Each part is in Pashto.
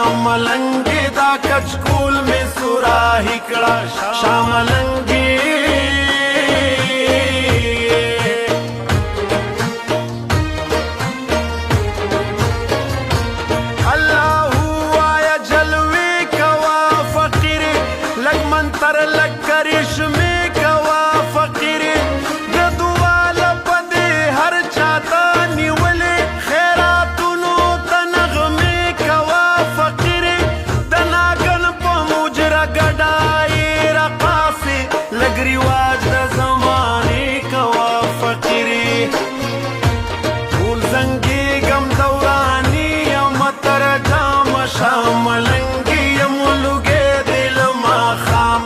شاملنګي دا کچکول می سوراهی کړه شاملنګي الله وایا جلوی کوا فقیر لګ منتر لګ کرشمه کوا فقیر د دوال پدې هر چاته نیولې خیراتونو تنغمه کوا فقیر د ناګن په مجرا ګډای رقاصي لګ رواج د زمانه کوا فقیر ټول زنګي غم دورانی متر جام شاملنګي یملوګې دل ما خام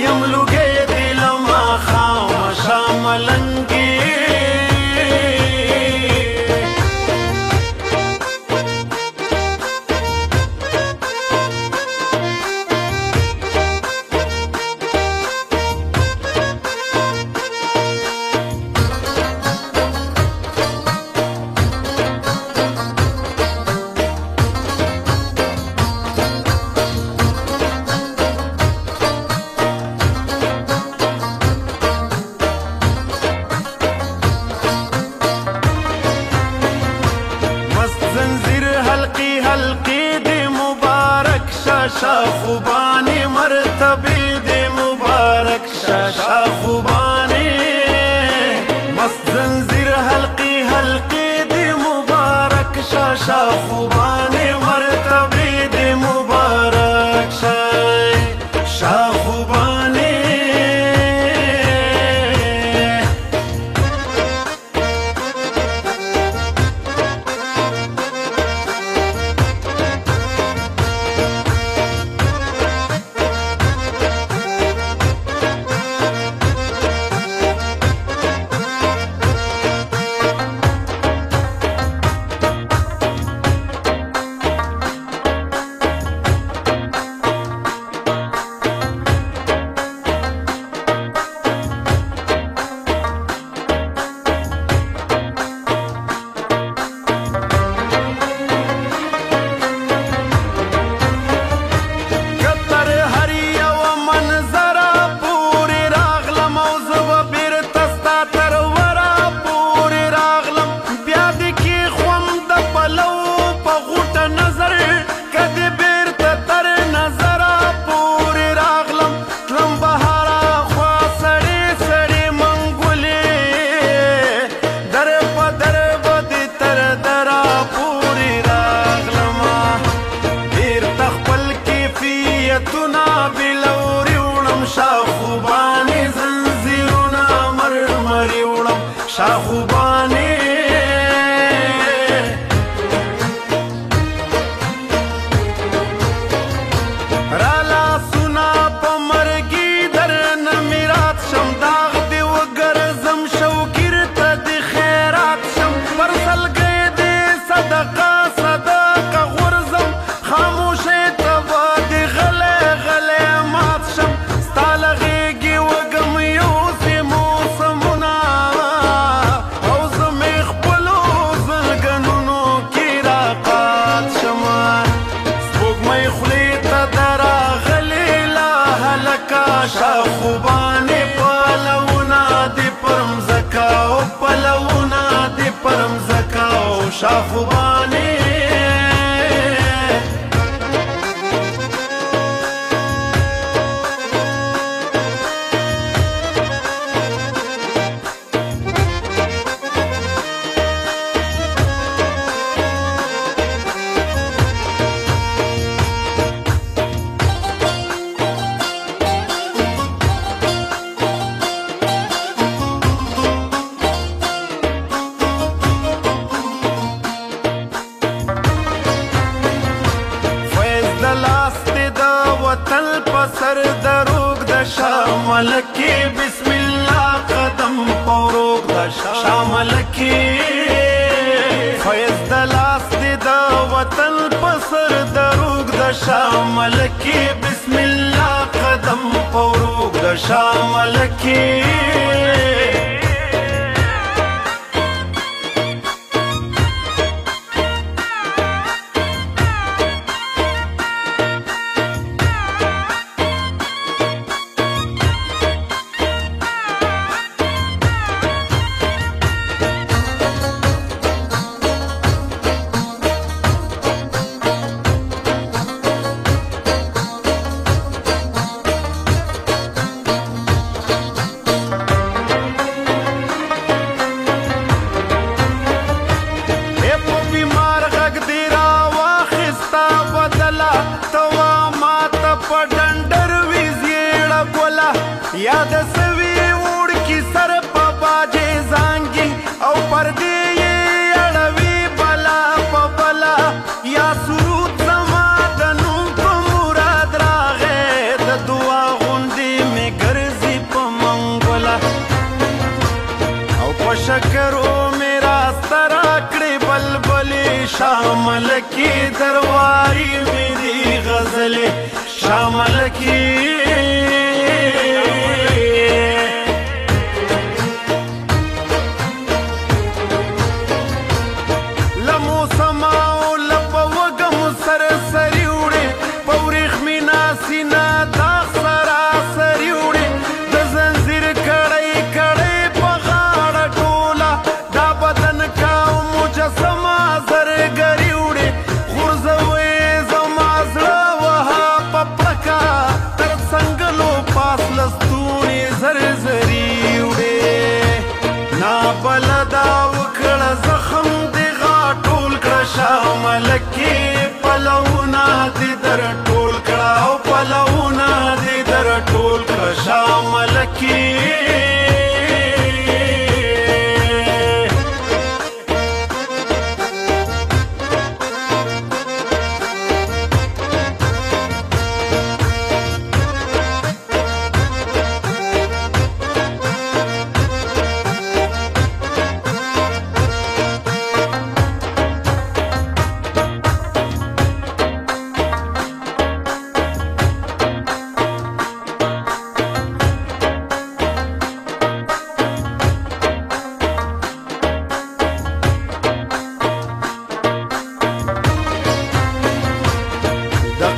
یملوګې دل ما خام شاملنګي خوبانی مرتبه دی مبارک شاشا خوبانی مست زنجیر حلقی حلقی دی مبارک شاشا خوبانی مرتبه دی مبارک شاشا خوبانی شاخوبانی رالا سنا پمرگی در نمیرات شم داغ دی وگرزم شوکر تا دی خیرات شم پرسل گئی دی صدقه صدقه غرزم خاموشی تبا دی غلی غلی مات شم ستالغیگی وگم یوزی موسمونا شاخوبانی پلونا دی پرم زکاو پلونا دی پرم زکاو شاخوبانی سر دروغ د شاملکی بسم الله قدم پوروغ د شاملکی فیض د لاس دی د وطن په سر دروغ د شاملکی بسم الله قدم پوروغ د شاملکی بدلا توا ماته په ډنډر وي زیړه ګوله یاد سوي وړکي سر په باجې زانګي او پردې یې اړوي بلا په بلا یا سرود زما د نوم په مراد راغی د دعا غوندې مې ګرځي په منګوله او په شکرو مې راسته راکړې بلبلې شامل کې درواري مې غزلې شامل کې شامل کې پلوونه دې در ټول کړه او پلوونه دې در ټول کړه شامل کې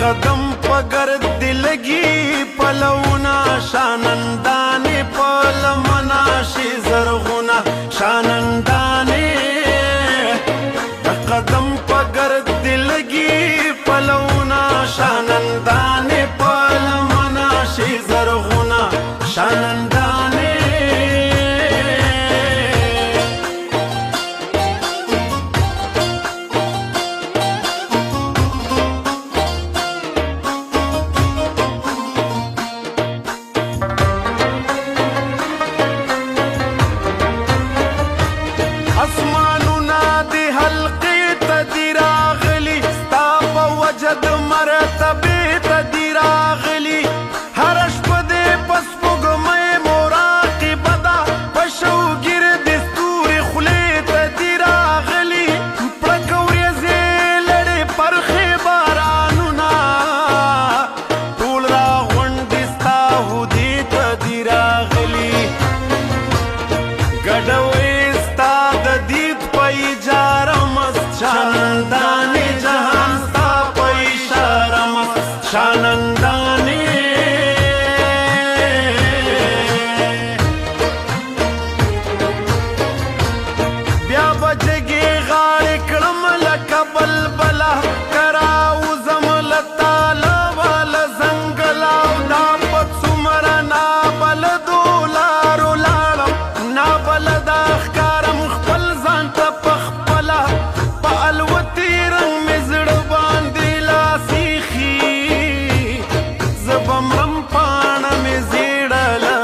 قدم پگرد دلگی پلونا شانندانے پلمنا شی زرغنا شانندانے قدم پگرد دلگی پلونا شانندانے پلمنا شی زرغنا شانندانے شانندانے بیا بجگی غاڑی کڑم لکا بلبلا کراو زملتا لوال زنگلاو دا پت سمرا نابلدو لارو لارم نابلد اخکارم خپل زانتا پخپلا پا الوتی رنگ مزڑ باندی لاسیخی زبمرم پانا می زیڑلا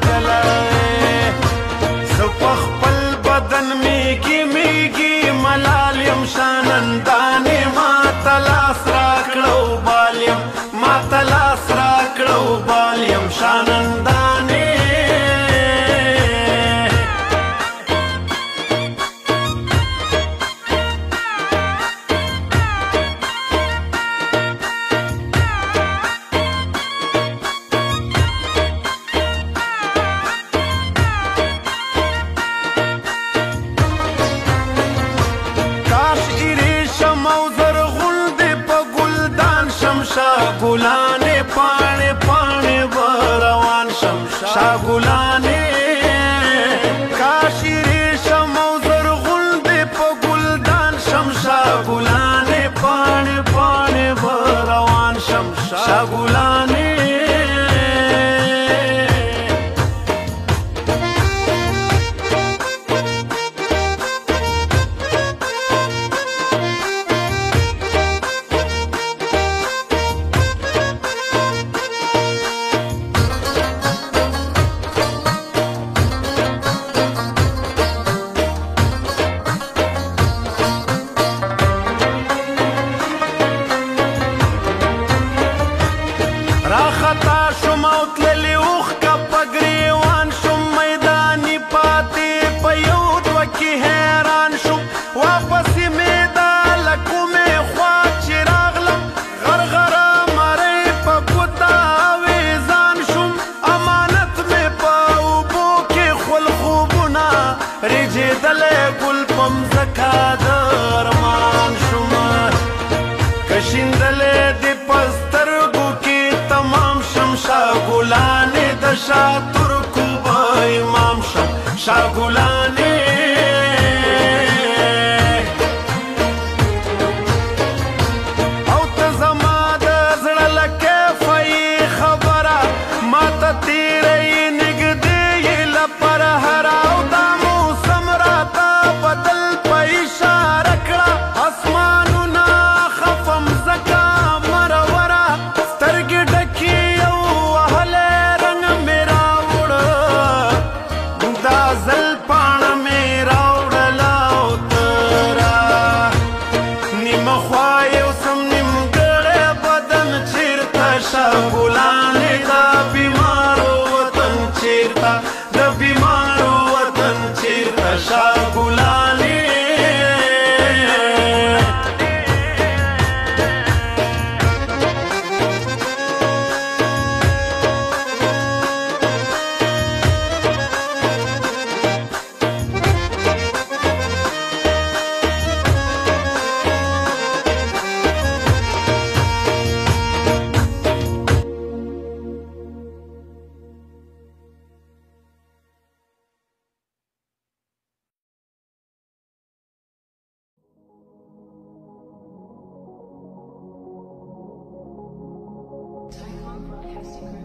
جلائے زپخ پل بدن میگی ملالیم شانندانے ما تلاس راکڑو بالیم شانندانے شاگلانے پانے پانے بروان شاگلانے کاشی ریشم او زرغل دے پا گلدان شاگلانے پانے پانے بروان شاگلانے را خطا شم او تللی اوښکه په ګریوان شم میداني پاتې په یو دوه کې حیران شم واپسې مې دا له کومې خوا چې راغلم غرغره مرۍ په ګوته اویزان شم امانت مې په اوبو کې خول خوبونه رېجېدلی ګل په مځکه د ارمان شم کشیندلی دې په سترګو کې تمام شم شاګلانې د شاترکو به امام شم شاګلانې او ته زما د زړه له کیفه یې خبره ما ته تېره یې نږدې یې له پرهره او دا موسم راته بدل په اشاره کړه اسمانونه خفه مځکه مروره سترګې ډکې یو وهلی رنګ مې راوړه دا ځل پاڼه مې راوړله او ته را نیمه خوا یو سم نیمګړی بدن چېرته شاګلانې د بیمارو وطن چېرته د بیمارو وطن چېرته شاګلانې Typhon broadcasting